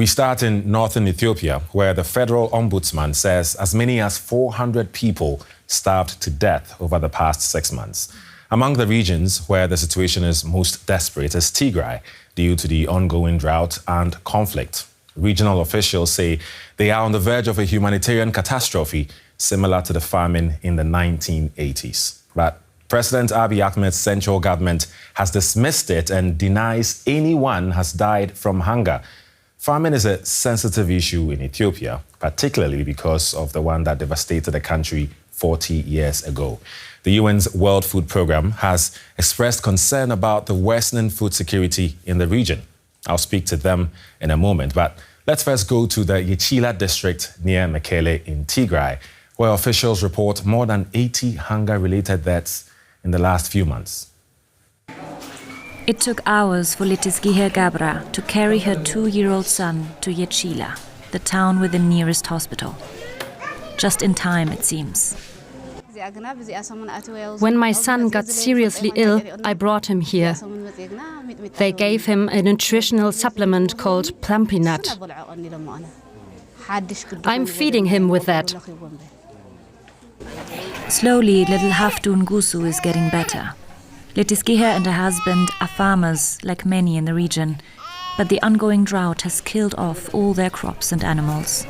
We start in northern Ethiopia, where the federal ombudsman says as many as 400 people starved to death over the past 6 months. Among the regions where the situation is most desperate is Tigray, due to the ongoing drought and conflict. Regional officials say they are on the verge of a humanitarian catastrophe similar to the famine in the 1980s. But President Abiy Ahmed's central government has dismissed it and denies anyone has died from hunger. Famine is a sensitive issue in Ethiopia, particularly because of the one that devastated the country 40 years ago. The UN's World Food Programme has expressed concern about the worsening food security in the region. I'll speak to them in a moment, but let's first go to the Yechila district near Mekele in Tigray, where officials report more than 80 hunger-related deaths in the last few months. It took hours for Letizgihe Gabra to carry her 2-year-old son to Yechila, the town with the nearest hospital. Just in time, it seems. When my son got seriously ill, I brought him here. They gave him a nutritional supplement called plumpy nut. I'm feeding him with that. Slowly, little Haftu Ngusu is getting better. Letizgihe and her husband are farmers, like many in the region, but the ongoing drought has killed off all their crops and animals.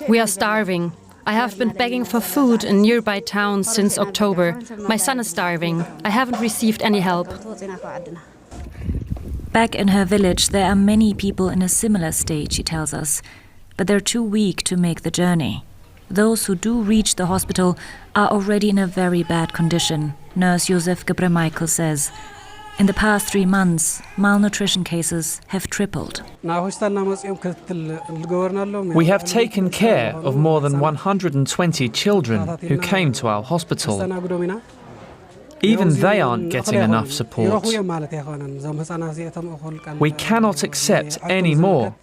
We are starving. I have been begging for food in nearby towns since October. My son is starving. I haven't received any help. Back in her village, there are many people in a similar state, she tells us, but they're too weak to make the journey. Those who do reach the hospital are already in a very bad condition, Nurse Joseph Gebremichael says. In the past 3 months, malnutrition cases have tripled. We have taken care of more than 120 children who came to our hospital. Even they aren't getting enough support. We cannot accept any more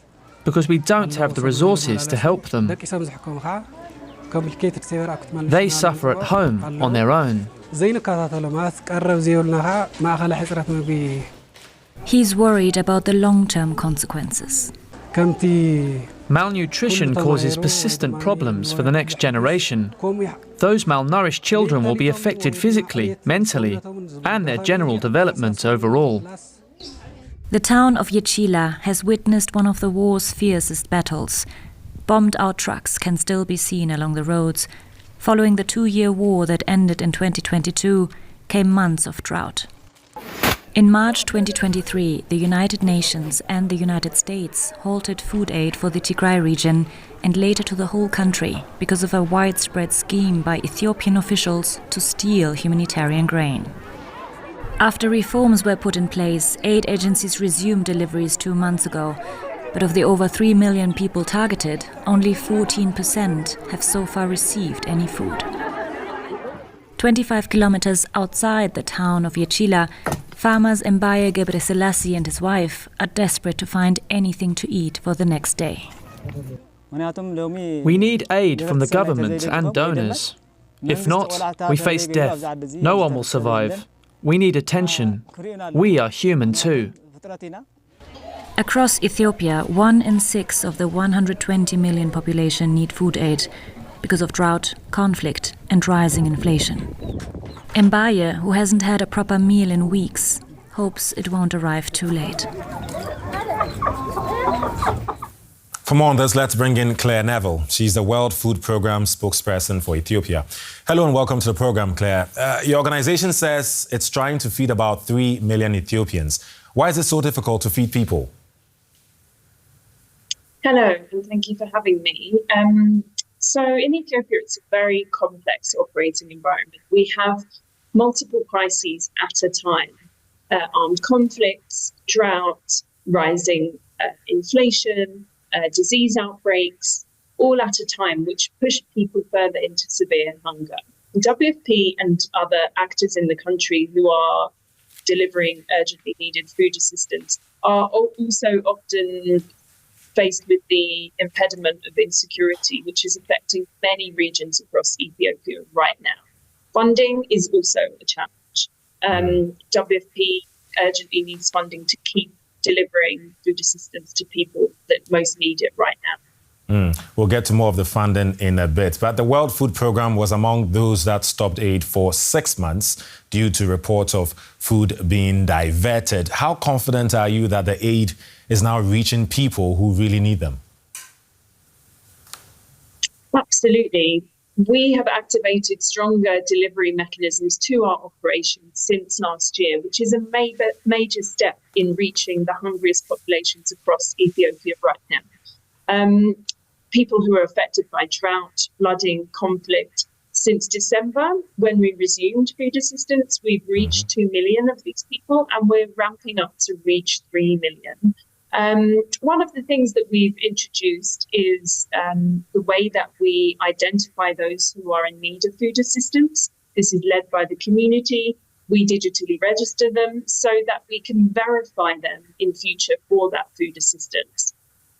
because we don't have the resources to help them. They suffer at home on their own. He's worried about the long-term consequences. Malnutrition causes persistent problems for the next generation. Those malnourished children will be affected physically, mentally, and their general development overall. The town of Yechila has witnessed one of the war's fiercest battles. Bombed-out trucks can still be seen along the roads. Following the 2-year war that ended in 2022, came months of drought. In March 2023, the United Nations and the United States halted food aid for the Tigray region and later to the whole country because of a widespread scheme by Ethiopian officials to steal humanitarian grain. After reforms were put in place, aid agencies resumed deliveries 2 months ago. But of the over 3 million people targeted, only 14% have so far received any food. 25 kilometers outside the town of Yechila, farmers Mbaye Gebreselassie and his wife are desperate to find anything to eat for the next day. We need aid from the government and donors. If not, we face death. No one will survive. We need attention. We are human too. Across Ethiopia, 1 in 6 of the 120 million population need food aid because of drought, conflict and rising inflation. Mbaye, who hasn't had a proper meal in weeks, hopes it won't arrive too late. For more on this, let's bring in Claire Neville. She's the World Food Programme spokesperson for Ethiopia. Hello and welcome to the program, Claire. Your organization says it's trying to feed about 3 million Ethiopians. Why is it so difficult to feed people? Hello, and thank you for having me. So in Ethiopia, it's a very complex operating environment. We have multiple crises at a time. Armed conflicts, drought, rising inflation, disease outbreaks, all at a time, which push people further into severe hunger. WFP and other actors in the country who are delivering urgently needed food assistance are also often faced with the impediment of insecurity, which is affecting many regions across Ethiopia right now. Funding is also a challenge. WFP urgently needs funding to keep delivering food assistance to people that most need it right now. We'll get to more of the funding in a bit. But the World Food Programme was among those that stopped aid for 6 months due to reports of food being diverted. How confident are you that the aid is now reaching people who really need them? Absolutely. We have activated stronger delivery mechanisms to our operations since last year, which is a major step in reaching the hungriest populations across Ethiopia right now. People who are affected by drought, flooding, conflict. Since December, when we resumed food assistance, we've reached 2 million of these people, and we're ramping up to reach 3 million. One of the things that we've introduced is the way that we identify those who are in need of food assistance. This is led by the community. We digitally register them so that we can verify them in future for that food assistance.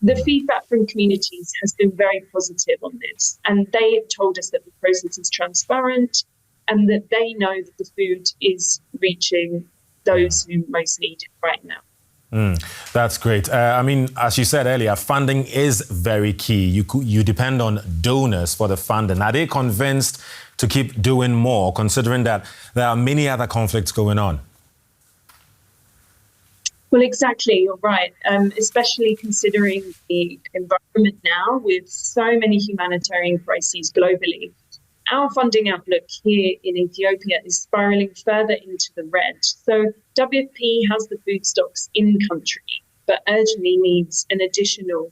The feedback from communities has been very positive on this, and they have told us that the process is transparent and that they know that the food is reaching those who most need it right now. That's great. As you said earlier, funding is very key. You depend on donors for the funding. Are they convinced to keep doing more, considering that there are many other conflicts going on? Well, exactly. You're right. Especially considering the environment now with so many humanitarian crises globally. Our funding outlook here in Ethiopia is spiraling further into the red. So WFP has the food stocks in country, but urgently needs an additional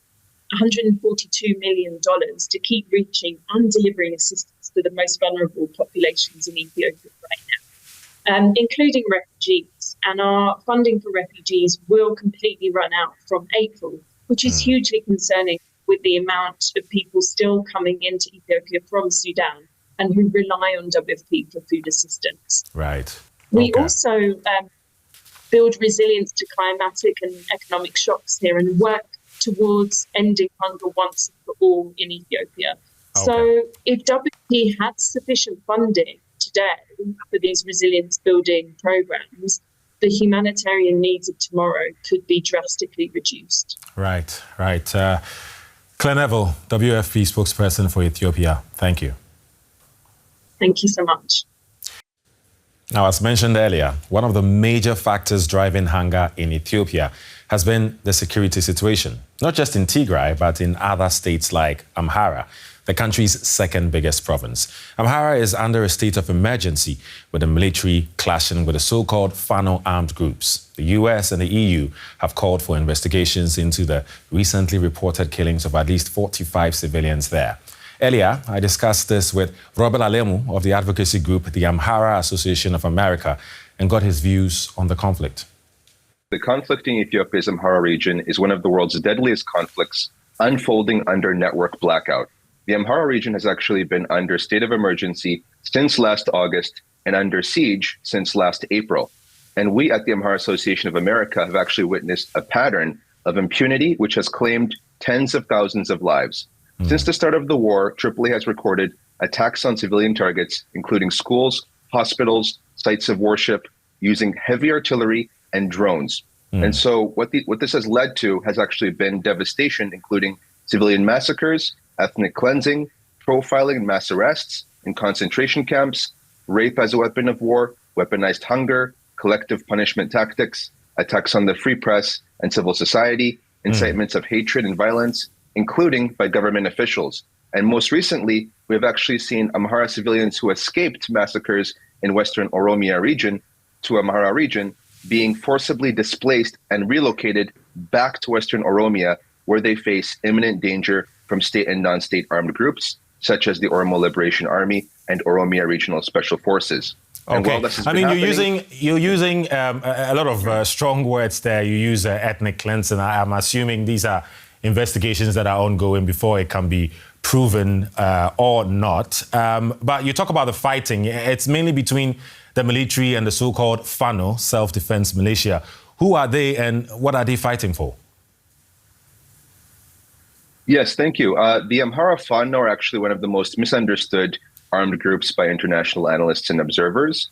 $142 million to keep reaching and delivering assistance to the most vulnerable populations in Ethiopia right now, including refugees. And our funding for refugees will completely run out from April, which is hugely concerning with the amount of people still coming into Ethiopia from Sudan and who rely on WFP for food assistance. Right. We also build resilience to climatic and economic shocks here and work towards ending hunger once and for all in Ethiopia. So if WFP had sufficient funding today for these resilience building programs, the humanitarian needs of tomorrow could be drastically reduced. Right. Claire Neville, WFP spokesperson for Ethiopia. Thank you. Thank you so much. Now, as mentioned earlier, one of the major factors driving hunger in Ethiopia has been the security situation, not just in Tigray, but in other states like Amhara, the country's second biggest province. Amhara is under a state of emergency, with the military clashing with the so-called Fano armed groups. The US and the EU have called for investigations into the recently reported killings of at least 45 civilians there. Earlier, I discussed this with Robert Alemu of the advocacy group, the Amhara Association of America, and got his views on the conflict. The conflict in Ethiopia's Amhara region is one of the world's deadliest conflicts, unfolding under network blackout. The Amhara region has actually been under state of emergency since last August and under siege since last April. And we at the Amhara Association of America have actually witnessed a pattern of impunity which has claimed tens of thousands of lives. Since the start of the war, AAA has recorded attacks on civilian targets, including schools, hospitals, sites of worship, using heavy artillery and drones. And so what this has led to has actually been devastation, including civilian massacres, ethnic cleansing, profiling and mass arrests in concentration camps, rape as a weapon of war, weaponized hunger, collective punishment tactics, attacks on the free press and civil society, incitements of hatred and violence, including by government officials. And most recently, we've actually seen Amhara civilians who escaped massacres in Western Oromia region to Amhara region being forcibly displaced and relocated back to Western Oromia, where they face imminent danger from state and non-state armed groups, such as the Oromo Liberation Army and Oromia Regional Special Forces. Okay. You're using a lot of strong words there. You use ethnic cleansing. I'm assuming these are investigations that are ongoing before it can be proven or not. But you talk about the fighting. It's mainly between the military and the so-called Fano, self-defense militia. Who are they and what are they fighting for? Yes, thank you. The Amhara Fano are actually one of the most misunderstood armed groups by international analysts and observers.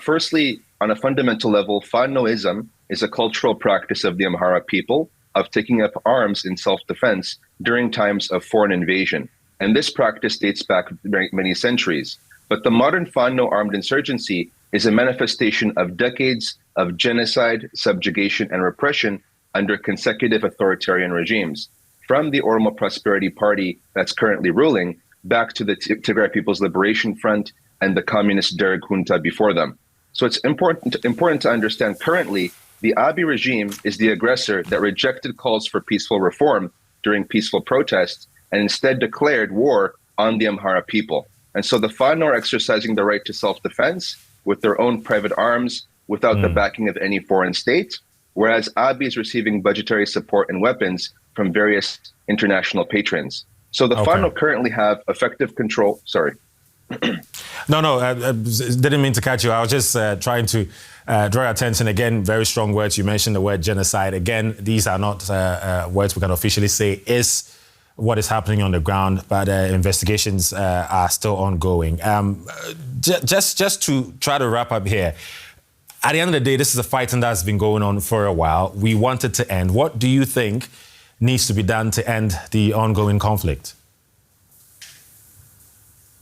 Firstly, on a fundamental level, Fanoism is a cultural practice of the Amhara people of taking up arms in self-defense during times of foreign invasion. And this practice dates back many centuries. But the modern Fano armed insurgency is a manifestation of decades of genocide, subjugation, and repression under consecutive authoritarian regimes, from the Oromo Prosperity Party that's currently ruling, back to the Tigray People's Liberation Front and the communist Derg junta before them. So it's important to understand currently the Abiy regime is the aggressor that rejected calls for peaceful reform during peaceful protests and instead declared war on the Amhara people. And so the Fano are exercising the right to self-defense with their own private arms without the backing of any foreign state, whereas Abiy is receiving budgetary support and weapons from various international patrons. So the Fano currently have effective control. Sorry. No, didn't mean to cut you. I was just trying to draw your attention again. Very strong words. You mentioned the word genocide. Again, these are not words we can officially say is what is happening on the ground, but investigations are still ongoing. Just to try to wrap up here, at the end of the day, this is a fighting that's been going on for a while. We want it to end. What do you think needs to be done to end the ongoing conflict?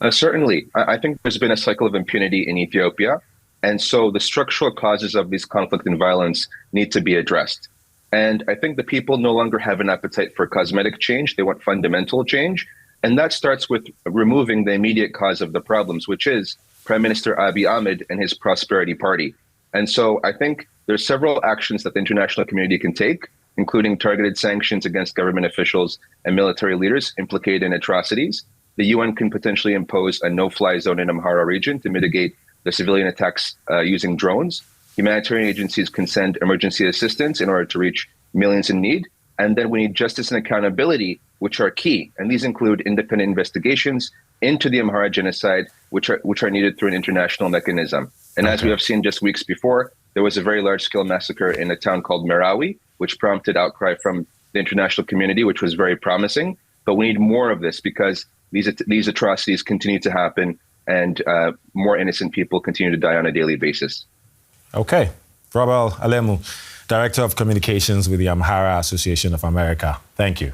Certainly. I think there's been a cycle of impunity in Ethiopia. And so the structural causes of this conflict and violence need to be addressed. And I think the people no longer have an appetite for cosmetic change. They want fundamental change. And that starts with removing the immediate cause of the problems, which is Prime Minister Abiy Ahmed and his Prosperity Party. And so I think there's several actions that the international community can take, including targeted sanctions against government officials and military leaders implicated in atrocities. The UN can potentially impose a no-fly zone in Amhara region to mitigate the civilian attacks using drones. Humanitarian agencies can send emergency assistance in order to reach millions in need. And then we need justice and accountability, which are key. And these include independent investigations into the Amhara genocide, which are needed through an international mechanism. And as we have seen just weeks before, there was a very large-scale massacre in a town called Merawi, which prompted outcry from the international community, which was very promising. But we need more of this because these atrocities continue to happen and more innocent people continue to die on a daily basis. Okay. Robert Alemu, Director of Communications with the Amhara Association of America. Thank you.